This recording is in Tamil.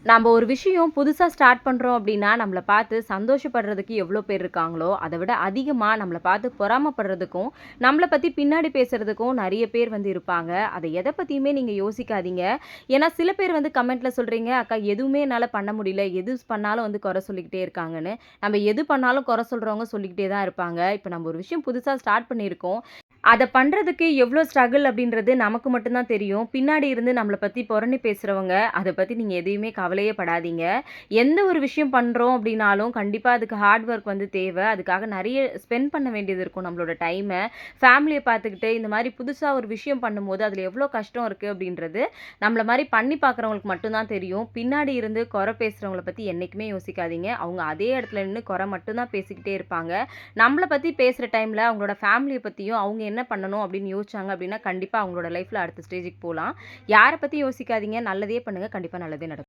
நாம ஒரு விஷயம் புதுசா ஸ்டார்ட் பண்றோம் அப்படின்னா, நம்மள பார்த்து சந்தோஷப்படுறதுக்கு எவ்வளோ பேர் இருக்காங்களோ, அத விட அதிகமா நம்மள பார்த்து பொறாமப்படுறதுக்கும், நம்மள பத்தி பின்னாடி பேசுறதுக்கும் நெறைய பேர் இருப்பாங்க. அத எத பத்தியுமே நீங்க யோசிக்காதீங்க. ஏன்னா சில பேர் கமெண்ட்ல சொல்றீங்க, "அக்கா எதுவுமே என்னால பண்ண முடியல. எது பண்ணாலும் குறை சொல்லிக்கிட்டே இருக்காங்கன்னு." நம்ம எது பண்ணாலும் குறை சொல்றவங்க சொல்லிக்கிட்டே தான் இருப்பாங்க. இப்ப நம்ம ஒரு விஷயம் புதுசா ஸ்டார்ட் பண்ணியிருக்கோம். அத பண்றதுக்கு எவ்ளோ ஸ்ட்ரகிள் அப்படின்றது நமக்கு மட்டும் தான் தெரியும். பின்னாடி இருந்து நம்மள பத்தி புரணி பேசுறவங்க, அத பத்தி நீங்க எதையுமே கவலையே படாதீங்க. எந்த ஒரு விஷயம் பண்றோம் அப்படின்னாலும், கண்டிப்பா அதுக்கு ஹார்ட் ஒர்க் தேவ. அதுக்காக நெறைய ஸ்பெண்ட் பண்ண வேண்டியது இருக்கும் நம்மளோட டைம. ஃபேமிலிய பார்த்துக்கிட்டு, இந்த மாரி புதுசா ஒரு விஷயம் பண்ணும்போது, அதில எவ்ளோ கஷ்டம் இருக்கு அப்படின்றது, நம்மள மாரி பண்ணி பார்க்குறவங்களுக்கு மட்டும் தான் தெரியும். பின்னாடி இருந்து குறை பேசுறவங்கள பத்தி என்னைக்குமே யோசிக்காதீங்க. அவங்க அதே இடத்துல நின்னு குறை மட்டும் தான் பேசிக்கிட்டே இருப்பாங்க. நம்மள பத்தி பேசுற டைம்ல அவங்களோட ஃபேமிலிய பத்தியும், அவங்க என்ன பண்ணணும் அப்படின்னு யோசிச்சாங்க அப்படின்னா, கண்டிப்பா அவங்களோட லைஃப்ல அடுத்த ஸ்டேஜுக்கு போலாம். யார பத்தியும் யோசிக்காதீங்க. நல்லதே பண்ணுங்க. கண்டிப்பா நல்லதே நடக்கும்.